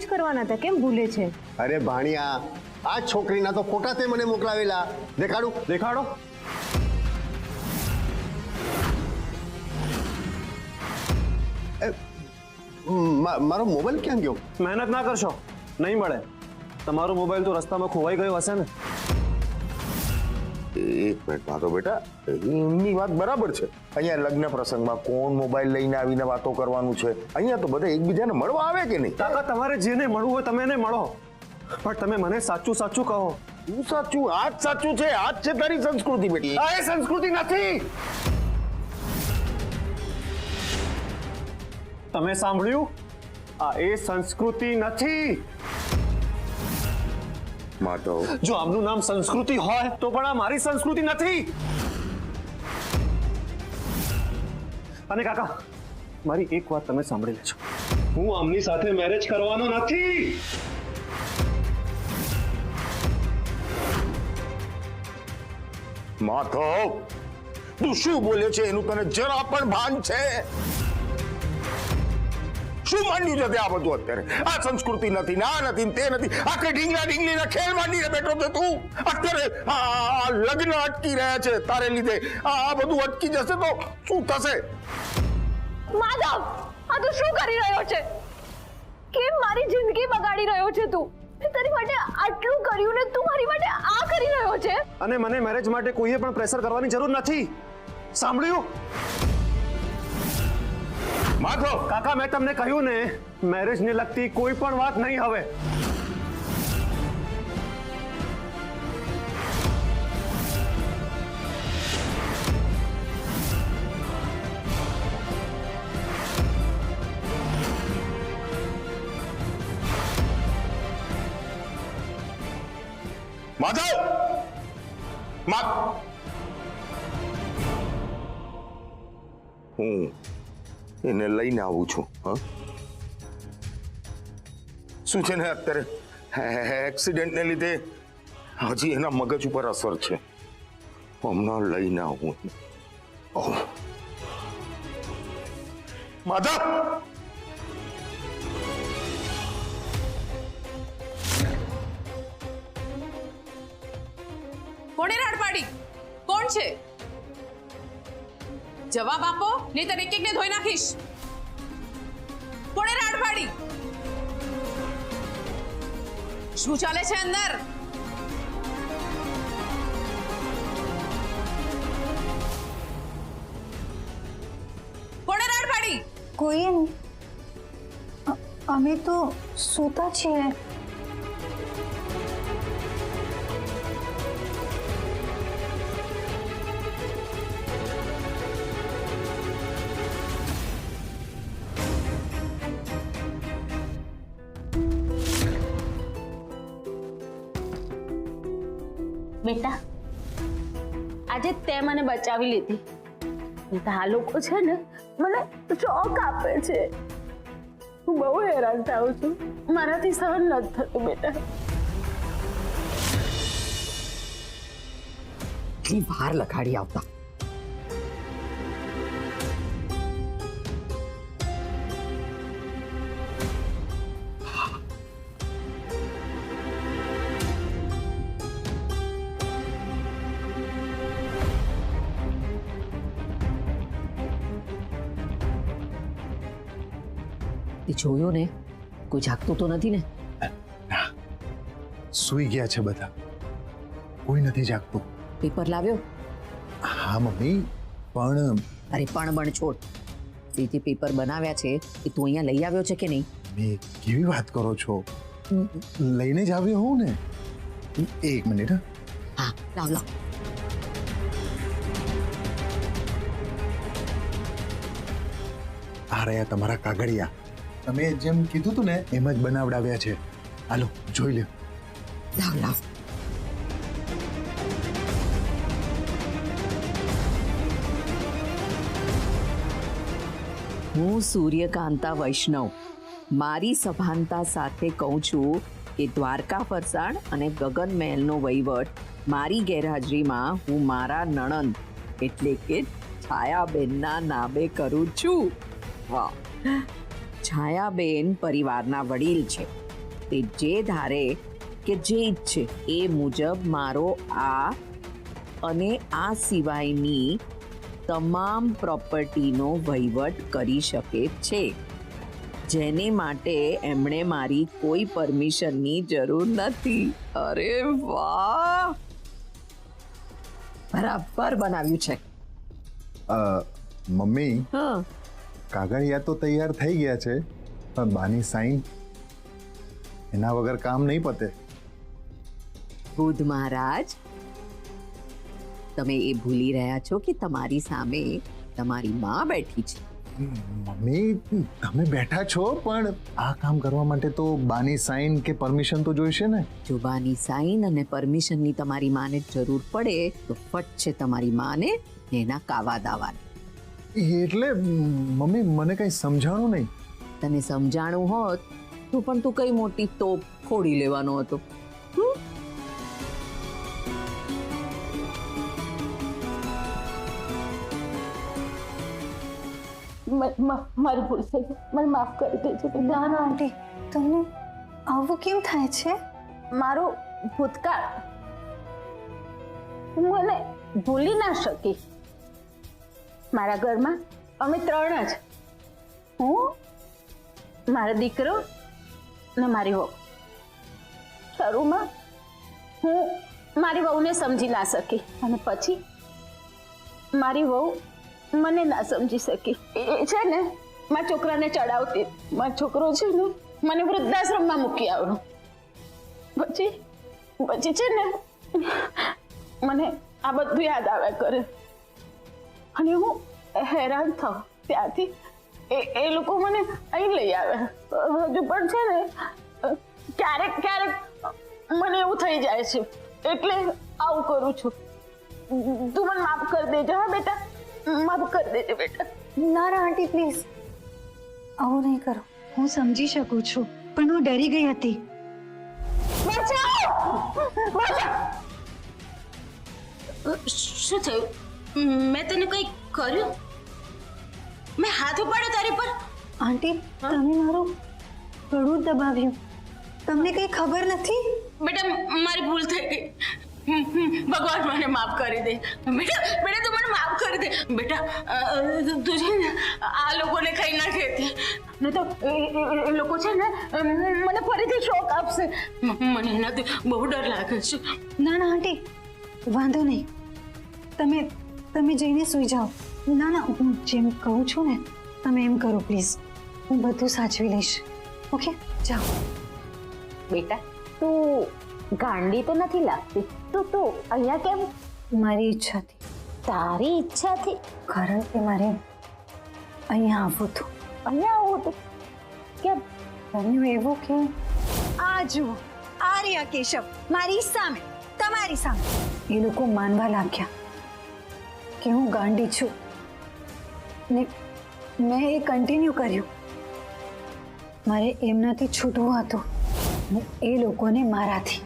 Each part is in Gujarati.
મેરેજ કરવાના હતા, કેમ ભૂલે છે? અરે ભાણિયા, આ છોકરીના તો ફોટા તે મને મોકલાવેલા. દેખાડું? દેખાડો. મારો મોબાઈલ ક્યાં ગયો? મહેનત ના કરશો, નહીં મળે. તમારો મોબાઈલ તો રસ્તામાં ખોવાઈ ગયો હશે ને? એક મિનિટ વાતો બેટા, એમની વાત બરાબર છે. અહીંયા લગ્ન પ્રસંગમાં કોણ મોબાઈલ લઈને આવીને વાતો કરવાનું છે? અહીંયા તો બધા એકબીજાને મળવા આવે કે નહીં? કાકા, તમારે જેને મળવું હોય તમે એને મળો, પણ તમે મને સાચું સાચું કહો. શું સાચું? આ જ સાચું છે. આ જ છે તારી સંસ્કૃતિ બેટી. આ એ સંસ્કૃતિ નથી. તમે સાંભળ્યું? આ એ સંસ્કૃતિ નથી. માધવ, જો આમનું નામ સંસ્કૃતિ હોય તો પણ આ મારી સંસ્કૃતિ નથી. અને કાકા, મારી એક વાત તમે સાંભળી લેજો. હું આમની સાથે મેરેજ કરવાનો નથી. માધવ, તું શું બોલે છે એનું તને જરા પણ ભાન છે? શું માંડ્યું છે તે આ બધું અત્યારે? આ સંસ્કૃતિ નથી, ના નથી, તે નથી. આખે ઢીંગલા ઢીંગલીના ખેલ માંડીને બેઠો છે તું. અત્યારે આ લગ્ન અટકી રહ્યા છે તારે લીધે. આ બધું અટકી જશે તો શું થશે? માધવ, આ તું શું કરી રહ્યો છે? કેમ મારી જિંદગી બગાડી રહ્યો છે તું? તારી માટે આટલું કર્યું ને તું મારી માટે આ કરી રહ્યો છે? અને મને મેરેજ માટે કોઈએ પણ પ્રેશર કરવાની જરૂર નથી. સાંભળ્યું? માધવ, કાકા, મેં તમને કહ્યું ને, મેરેજને લગતી કોઈ પણ વાત નહીં હવે. માધવ, હું એને લઈને આવું છું. હા, શું છે ને અત્યારે એક્સિડન્ટને લીધે હજી એના મગજ ઉપર અસર છે. હમણાં લઈને આવું. માધવ, કોણે રાડ પાડી? કોણ છે? જવાબ આપો, નહીંતર એક એકને ધોઈ નાખીશ. કોણે રાડ પાડી? શું ચાલે છે અંદર? કોણે રાડ પાડી? કોઈ નહીં, અમે તો સૂતા છીએ. બેટા, આજે તે મને બચાવી લીધી. આ લોકો છે ને મને શોક આપે છે. હું બહુ હેરાન થાઉં છું, મારાથી સહન નથી થતું બેટા. કેટલી વાર લગાડી આવતા. જોયો ને, કોઈ જાગતું તો નથી ને? સૂઈ ગયા છે બધા, કોઈ નથી જાગતું. પેપર લાવ્યો? હા મમ્મી, પણ અરે પણ બણ છોડ. જે પેપર બનાવ્યા છે એ તું અહીંયા લઈ આવ્યો છે કે નહીં? મેં કેવી વાત કરો છો? લઈને જ આવ્યો હોઉં ને. એક મિનિટ. હા, લાવ લાવ. આ રહ્યા તમારા કાગળિયા. તમે જેમ કીધું તું ને એમ જ બનાવડાવ્યા છે. હાલો જોઈ લ્યો. લાવ લાવ. હું સૂર્યકાંતા વૈષ્ણવ મારી સભાનતા સાથે કહું છું કે દ્વારકા ફરસાણ અને ગગન મહેલનો વહીવટ મારી ગેરહાજરીમાં હું મારા નણંદ એટલે કે છાયાબેનના નામે કરું છું. વાહ, છાયાબેન પરિવારના વડીલ છે તે જે ધારે કે જે ઈચ્છે એ મુજબ મારો આ અને આ સિવાયની તમામ પ્રોપર્ટીનો વહીવટ કરી શકે છે, જેને માટે એમણે મારી કોઈ પરમિશનની જરૂર નથી. અરે વાહ, બરાબર બનાવ્યું છે. મમ્મી, હા, કાગળિયા તો તૈયાર થઈ ગયા છે, પણ બાની સાઈન એના વગર કામ નહીં પતે. બુધ મહારાજ, તમે એ ભૂલી રહ્યા છો કે તમારી સામે તમારી માં બેઠી છે. મમ્મી, તમે બેઠા છો, પણ આ કામ કરવા માટે તો બાની સાઈન કે પરમિશન તો જોઈશે ને. જો બાની સાઈન અને પરમિશનની તમારી માને જરૂર પડે તો ફટ છે તમારી માને એના કાવા દાવાને. એટલે મમ્મી, મને કઈ સમજાણું નહીં. તને સમજાણું હોત તો પણ તું કઈ મોટી તોપ ફોડી લેવાનો હતો. મારી ભૂલ થઈ ગઈ, મને માફ કરી દેજો. ના ના આંટી, તમને આવું કેમ થાય છે? મારો ભૂતકાળ હું એને ભૂલી ના શકી. મારા ઘરમાં અમે 3 જ, હું, મારો દીકરો ને મારી વહુ. શરૂમાં હું મારી વહુને સમજી ના શકી અને પછી મારી વહુ મને ના સમજી શકી. એ છે ને મારા છોકરાને ચડાવતી. મારો છોકરો છે ને મને વૃદ્ધાશ્રમમાં મૂકી આવ્યો. પછી છે ને મને આ બધું યાદ આવ્યા કરે અને હું હેરાન થાઉં. ત્યાંથી એ લોકો મને અહીં લઈ આવ્યા. હજુ પણ છે ને ક્યારેક ક્યારેક મને એવું થઈ જાય છે, એટલે આવું કરું છું. તું મને માફ કરી દેજો. હા બેટા, માફ કરી દેજો બેટા. ના ના આંટી, પ્લીઝ આવું નહીં કરો. હું સમજી શકું છું, પણ હું ડરી ગઈ હતી. શું થયું? મેં તને કંઈ કર્યું? મેં હાથ ઉપાડ્યો તારી પર? આંટી, તમે મારું ગળું દબાવ્યું. તમને કઈ ખબર નથી? બેટા, મારી ભૂલ થઈ ગઈ. ભગવાન મને માફ કરી દે. બેટા બેટા, તું મને માફ કરી દે. બેટા, તું છે ને આ લોકોને કઈ ના કહેતી, નહીં તો એ લોકો છે ને મને ફરીથી શોક આપશે. મને એનાથી બહુ ડર લાગે છે. ના ના આંટી, વાંધો નહીં. તમે જઈને સૂઈ જાઓ. ના ના, હું જેમ કહું છું ને તમે એમ કરો પ્લીઝ. હું બધું સાચવી લઈશ. ઓકે, જાઓ. બેટા, તું ગાંડી તો નથી લાગતી. તું અહીંયા કેમ? મારી ઈચ્છાથી. તારી ઈચ્છાથી? કારણ કે મારે અહીંયા આવવું હતું. અહીંયા આવું હતું? કેમ? બન્યું એવું કે આ જુઓ, આર્ય કેશવ મારી સામે, તમારી સામે. એ લોકો માનવા લાગ્યા કે હું ગાંડી છું ને મેં એ કન્ટિન્યુ કર્યું. મારે એમનાથી છૂટવું હતું ને એ લોકોને મારાથી.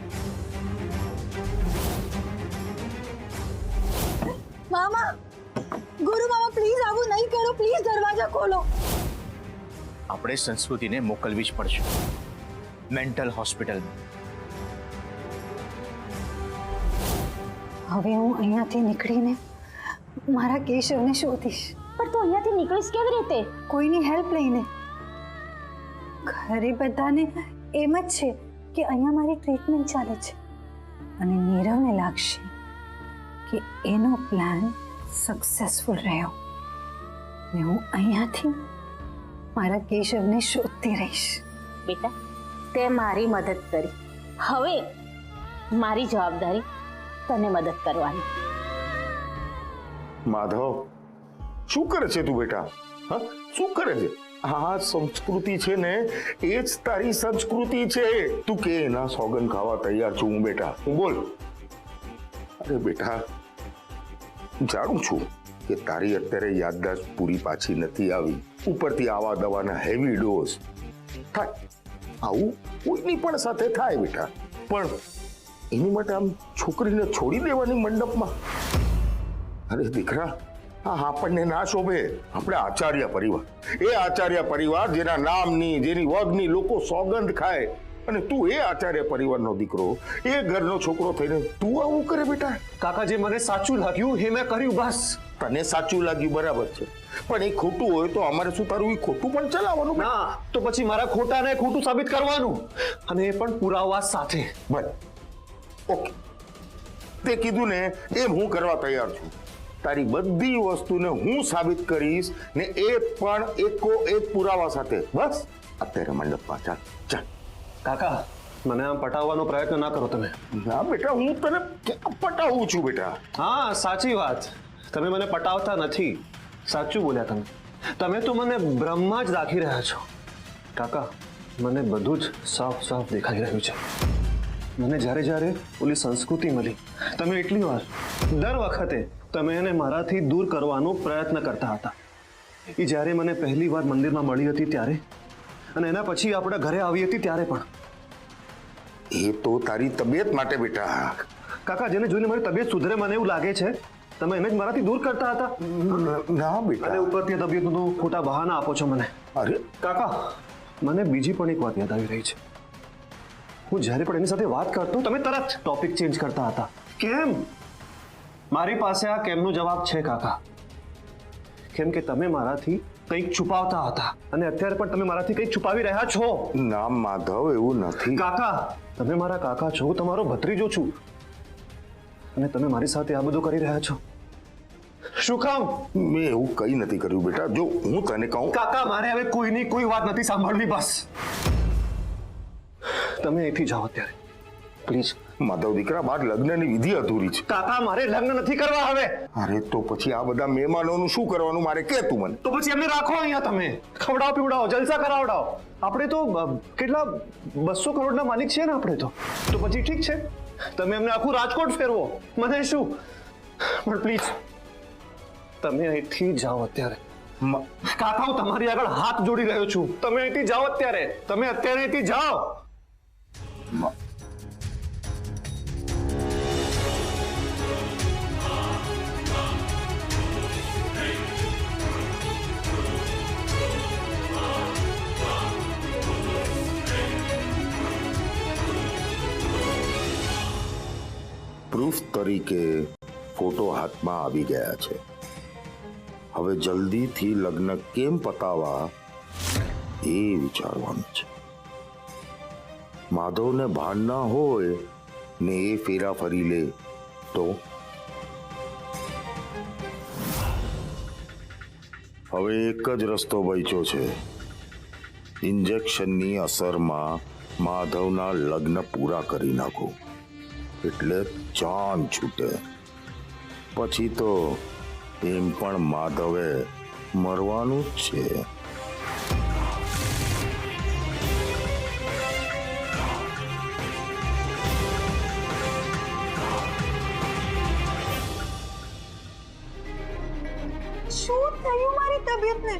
મામા, ગુરુ મામા, પ્લીઝ આવું નહીં કરો. પ્લીઝ દરવાજા ખોલો. આપણે સંસ્કૃતિને મોકલવી જ પડશે મેન્ટલ હોસ્પિટલમાં. હવે હું અહીંયાથી નીકળીને મારા કેશવને શોધીશ. પણ તું અહીંયાથી નીકળીશ કેવી રીતે? કોઈની હેલ્પ લઈને. ઘરે બધાને એમ જ છે કે અહીંયા મારી ટ્રીટમેન્ટ ચાલે છે અને નીરવને લાગશે કે એનો પ્લાન સક્સેસફુલ રહ્યો ને હું અહીંયાથી મારા કેશવને શોધતી રહીશ. બેટા, તે મારી મદદ કરી. હવે મારી જવાબદારી તને મદદ કરવાની. માધવ, શું કરે છે તું બેટા? હા, શું કરે છે? આ સંસ્કૃતિ છે ને, એ જ તારી સંસ્કૃતિ છે. તું કે એના સોગન ખાવા તૈયાર છું હું બેટા. હું બોલ. અરે બેટા, જાણું છું કે તારી અત્યારે યાદદાસ્ત પૂરી પાછી નથી આવી. ઉપરથી આવા દવાના હેવી ડોઝ થાય. આવું કોઈની પણ સાથે થાય બેટા. પણ એની માટે આમ છોકરીને છોડી દેવાની મંડપમાં? અરે દીકરા, હા, આપણને ના શોભે. આપણે આચાર્ય પરિવાર, એ આચાર્ય પરિવાર જેના નામની, જેની વગની લોકો સોગંદ ખાય, અને તું એ આચાર્ય પરિવારનો દીકરો, એ ઘરનો છોકરો થઈને તું આવું કરે બેટા? કાકા, જે મને સાચું લાગ્યું એ મેં કર્યું, બસ. તને સાચું લાગ્યું બરાબર છે, પણ એ ખોટું હોય તો અમારે શું તારું એ ખોટું પણ ચલાવવાનું? ના, તો પછી મારા ખોટાને ખોટું સાબિત કરવાનું, અને એ પણ પુરાવા સાથે. ભલે, ઓકે, તે કીધું ને એમ હું કરવા તૈયાર છું. તારી બધી વસ્તુને હું સાબિત કરીશ, ને એ પણ એકો એક પુરાવા સાથે. બસ અત્યારે મંડપમાં ચાલ ચાલ. કાકા, મને આમ પટાવવાનો પ્રયત્ન ના કરો તમે. ના બેટા, હું તને ક્યાં પટાવું છું બેટા? હા, સાચી વાત, તમે મને પટાવતા નથી. સાચું બોલ્યા તમે. તમે તો મને બ્રહ્મમાં જ રાખી રહ્યા છો. કાકા, મને બધું જ સાફ સાફ દેખાઈ રહ્યું છે. મને જ્યારે જ્યારે ઓલી સંસ્કૃતિ મળી, તમે એટલી વાર, દર વખતે તમે એને મારાથી દૂર કરવાનો પ્રયત્ન કરતા હતા. એ જ્યારે મને પહેલી વાર મંદિરમાં મળી હતી ત્યારે, અને એના પછી આપણા ઘરે આવી હતી ત્યારે પણ. એ તો તારી તબિયત માટે બેટા. કાકા, જેને જોઈને મારી તબિયત સુધરે મને એવું લાગે છે, તમે એને જ મારાથી દૂર કરતા હતા. ના બેટા. અને ઉપરથી તબિયતનું ખોટા બહાના આપો છો મને. અરે કાકા, મને બીજી પણ એક વાત યાદ આવી રહી છે. હું જ્યારે પણ એની સાથે વાત કરતો, તમે તરત ટોપિક ચેન્જ કરતા હતા. કેમ? મારી પાસે આ કેમનો જવાબ છે કાકા. કેમ કે તમે મારાથી કંઈક છુપાવતા હતા, અને અત્યારે પણ તમે મારાથી કંઈક છુપાવી રહ્યા છો. ના માધવ, એવું નથી. કાકા, તમે મારા કાકા છો, તમારો ભત્રીજો છું, અને તમે મારી સાથે આ બધું કરી રહ્યા છો. શું કામ? મેં એવું કઈ નથી કર્યું બેટા. જો હું તને કહું. કાકા, મારે હવે કોઈની કોઈ વાત નથી સાંભળવી, બસ. તમે અહીંથી જાઓ અત્યારે, પ્લીઝ. માધવ દીકરા, બાદ લગ્નની વિધિ અધૂરી છે. કાકા, મારે લગ્ન નથી કરવા હવે. અરે તો પછી આ બધા મહેમાનોનું શું કરવાનું મારે કે તું મને? તો પછી એમને રાખો અહીંયા, તમે ખવડાવો પીવડાવો, જલસા કરાવડાવો. આપણે તો કેટલા 200 કરોડના માલિક છીએ ને આપણે તો પછી ઠીક છે, તમે એમને આખું રાજકોટ ફેરવો, મને શું. પણ પ્લીઝ તમે અહીંથી જાઓ અત્યારે. કાકા, હું તમારી આગળ હાથ જોડી રહ્યો છું, તમે અહીંથી જાઓ અત્યારે. તમે અત્યારે અહીંથી જાઓ. પ્રૂફ તરીકે ફોટો હાથમાં આવી ગયા છે. હવે જલ્દીથી લગ્ન કેમ પતાવા એ વિચારવાનું છે. માધવને ભાન ના હોય ને એ ફેરા ફરી લે તો? હવે એક જ રસ્તો બચ્યો છે. ઇન્જેક્શનની અસરમાં માધવના લગ્ન પૂરા કરી નાખો, એટલે જાન છૂટે. પછી તો એમ પણ માધવે મરવાનું જ છે. શું થયું મારી તબિયતને?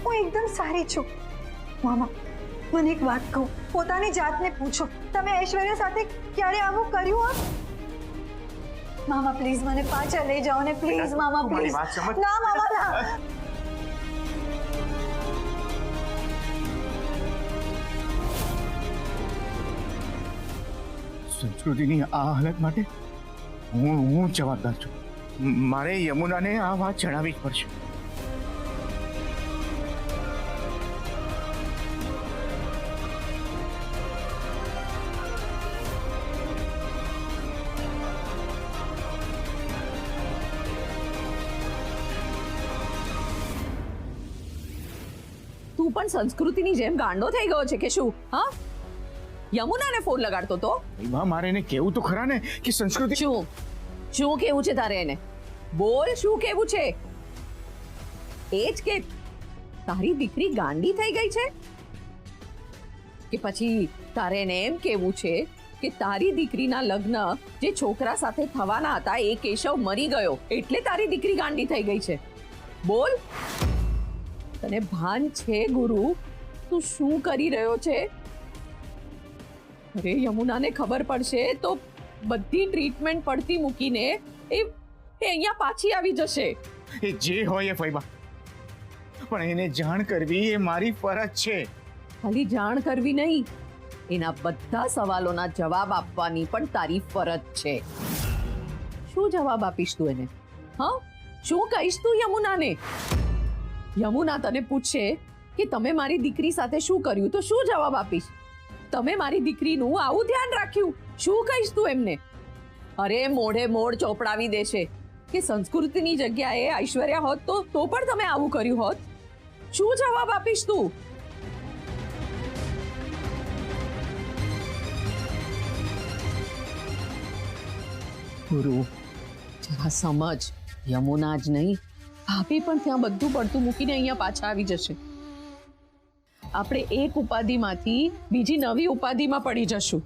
હું એકદમ સારી છું. મામા, મને એક વાત કહું, પોતાની જાતને પૂછો, તમે ઐશ્વર્યા સાથે ક્યારે આવું કર્યું? મામા પ્લીઝ મને પાછા લઈ જાઓ ને, પ્લીઝ મામા પ્લીઝ. ના મામા ના. સંસ્કૃતિની આ હાલત માટે હું જવાબદાર છું. મારે યમુનાને આ વાત જણાવવી જ પડશે. તું પણ સંસ્કૃતિની જેમ ગાંડો થઈ ગયો છે કે શું? હા, યમુનાને ફોન લગાડતો તો. મારે એને કેવું તો ખરા ને કે સંસ્કૃતિ. શું કેવું છે તારે એને? બોલ, શું કેવું છે? એ જ કે તારી દીકરી ગાંડી થઈ ગઈ છે, કે પછી તારે એને એમ કેવું છે કે તારી દીકરીના લગ્ન જે છોકરા સાથે થવાના હતા એ કેશવ મરી ગયો એટલે તારી દીકરી ગાંડી થઈ ગઈ છે? બોલ, તને ભાન છે ગુરુ તું શું કરી રહ્યો છે? અરે યમુનાને ખબર પડશે તો બધી ટ્રીટમેન્ટ પડતી મૂકીને એ અહીંયા પાછી આવી જશે. એ જે હોય એ ફઈબા, પણ એને જાણ કરવી એ મારી ફરજ છે. ખાલી જાણ કરવી નહીં, એના બધા સવાલોના જવાબ આપવાની પણ તારી ફરજ છે. શું જવાબ આપીશ તું એને? હા, શું કહીશ તું યમુનાને? યમુના તને પૂછશે કે તમે મારી દીકરી સાથે શું કર્યું, તો શું જવાબ આપીશ? તમે મારી દીકરીનું આવું ધ્યાન રાખ્યું, શું કહીશ તું એમને? અરે મોઢે મોઢ ચોપડાવી દેશે કે સંસ્કૃતિની જગ્યાએ ઐશ્વર્યા હોત તો પણ તમે આવું કર્યું હોત. શું જવાબ આપીશ તું? ગુરુ, જરા સમજ. યમુના જ નહીં, ભાભી પણ ત્યાં બધું પડતું મૂકીને અહીંયા પાછા આવી જશે. આપણે એક ઉપાધિમાંથી બીજી નવી ઉપાધિમાં પડી જશું.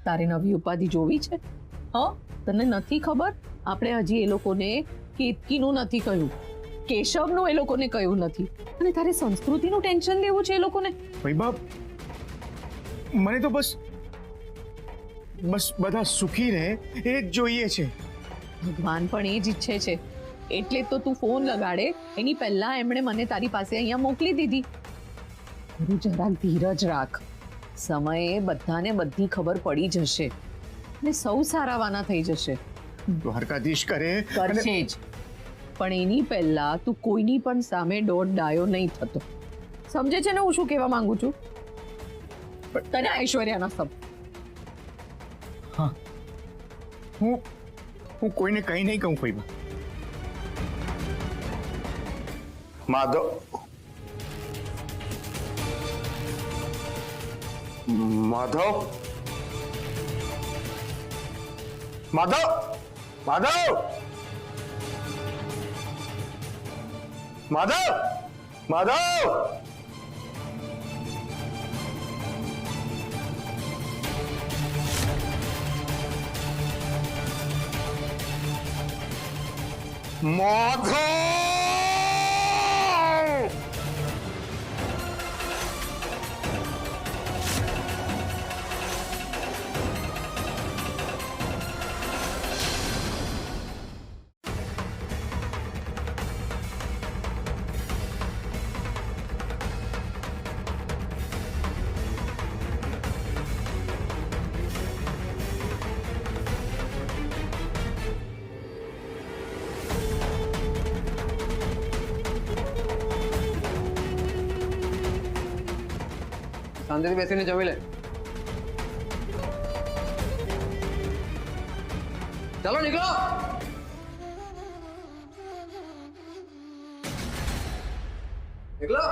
તારે નવી ઉપાધિ જોવી છે? હા, તને નથી ખબર? આપણે હજી એ લોકોને કેતકીનું નથી કહ્યું, કેશવનું એ લોકોને કહ્યું નથી, અને તારે સંસ્કૃતિનું ટેન્શન લેવું છે એ લોકોને? વૈભવ, મને તો બસ બધા સુખી રહે એ જ જોઈએ છે. ભગવાન પણ એ જ ઈચ્છે છે, એટલે તો તું ફોન લગાડે એની પહેલા એમણે મને તારી પાસે અહીંયા મોકલી દીધી. ગુરુ, જરાક ધીરજ રાખ. સમયે બધાને બધી ખબર પડી જશે અને સૌ સારાવાના થઈ જશે. દ્વારકાધીશ કરે કરશે જ, પણ એની પહેલા તું કોઈની પણ સામે દોઢ ડાયો નહીં થતો. સમજે છે ને હું શું કહેવા માંગુ છું? પણ તને ઐશ્વર્યાના સબ હું કોઈને કંઈ નહીં કહું વૈભવ. માધવ માધવ માધવ માધવ માધવ માધવ માધવ શાંતિથી બેસીને જમી લે. ચાલો નીકળો. નીકળો.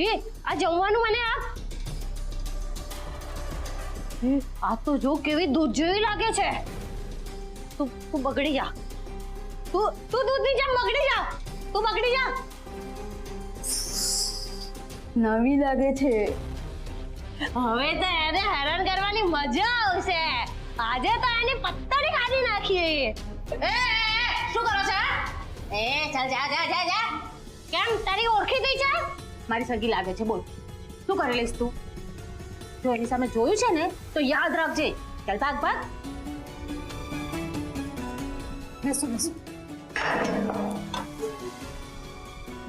એ આ જમવાનું મને આપ. આ તો જો કેવી દૂધ જેવી લાગે છે. તું બગડી જા. તું દૂધની જેમ બગડી જા. તું બગડી જા. નવી લાગે છે. હવે તો એને હેરાન કરવાની મજા આવશે. આજે તો એની પત્તાની કાઢી નાખીએ. શું કરો છો? ચાલ જા જા જા જા. કેમ તારી ઓળખી ગઈ છે? મારી સગી લાગે છે. બોલ શું કરી લઈશ તું? જો એની સામે જોયું છે ને તો યાદ રાખજે. ચાલ ભાગ ભાગ. બેસો બેસો.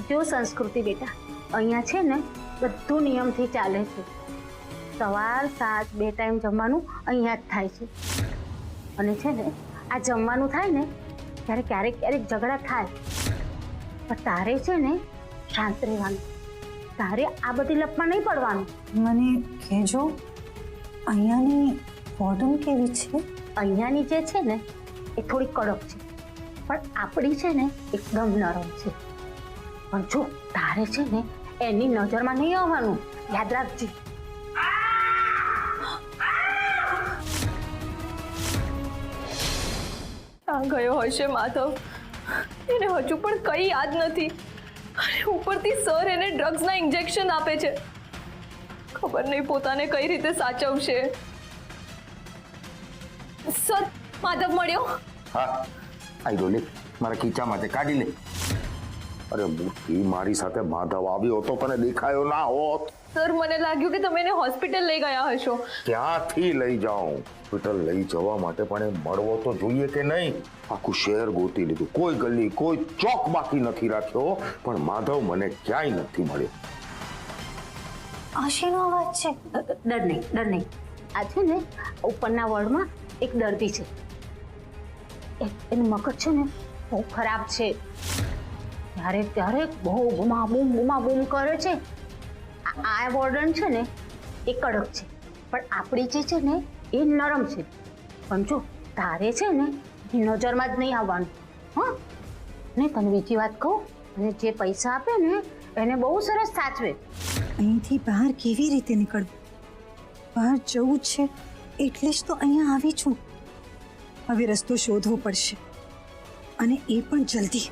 જો સંસ્કૃતિ બેટા, અહીંયા છે ને બધું નિયમથી ચાલે છે. સવાર સાંજ 2 ટાઈમ જમવાનું અહીંયા જ થાય છે. અને છે ને આ જમવાનું થાય ને ત્યારે ક્યારેક ક્યારેક ઝઘડા થાય, પણ તારે છે ને શાંત રહેવાનું. તારે આ બધી લપમાં નહીં પડવાનું. મને કહેજો, અહીંયાની વોર્ડન કેવી છે? અહીંયાની જે છે ને એ થોડી કડક છે, પણ આપણી છે ને એકદમ નરમ છે. પણ જો તારે છે ને એની નજરમાં નહીં આવવાનું, યાદ રાખજે. આ ગયો હશે માધવ. એને હજુ પણ કઈ યાદ નથી, અને ઉપરથી સર એને ડ્રગ્સના ઇન્જેક્શન આપે છે. ખબર નહીં પોતાને કઈ રીતે સાચવશે. સર, માધવ મળ્યો. હા, આઈ લે મારા ખીચામાંથી કાઢી લે. અરે મૂર્તિ, મારી સાથે માધવ આવ્યો હતો પણ દેખાયો ના હોત. સર, મને લાગ્યું કે તમે એને હોસ્પિટલ લઈ ગયા હશો. ક્યાંથી લઈ જાઉં? હોસ્પિટલ લઈ જવા માટે પણ એ મળવો તો જોઈએ કે નહીં? આખું શહેર ગોતી લીધું, કોઈ ગલી કોઈ ચોક બાકી નથી રાખ્યો, પણ માધવ મને ક્યાંય નથી મળ્યો. આ શેનો અવાજ છે? ડર નહીં આ છે ને ઉપરના વોર્ડમાં એક દર્દી છે એનું મગજ છે ને બહુ ખરાબ છે ક્યારેક બહુ બૂમ કરે છે આ વોર્ડન છે ને એ કડક છે પણ આપણી જે છે ને એ નરમ છે પણ જો તારે છે ને નજરમાં જ નહીં આવવાનું હા ને તને બીજી વાત કહું અને જે પૈસા આપે ને એને બહુ સરસ સાચવે અહીંથી બહાર કેવી રીતે નીકળવું? બહાર જવું છે એટલે જ તો અહીંયા આવી છું. હવે રસ્તો શોધવો પડશે અને એ પણ જલ્દી.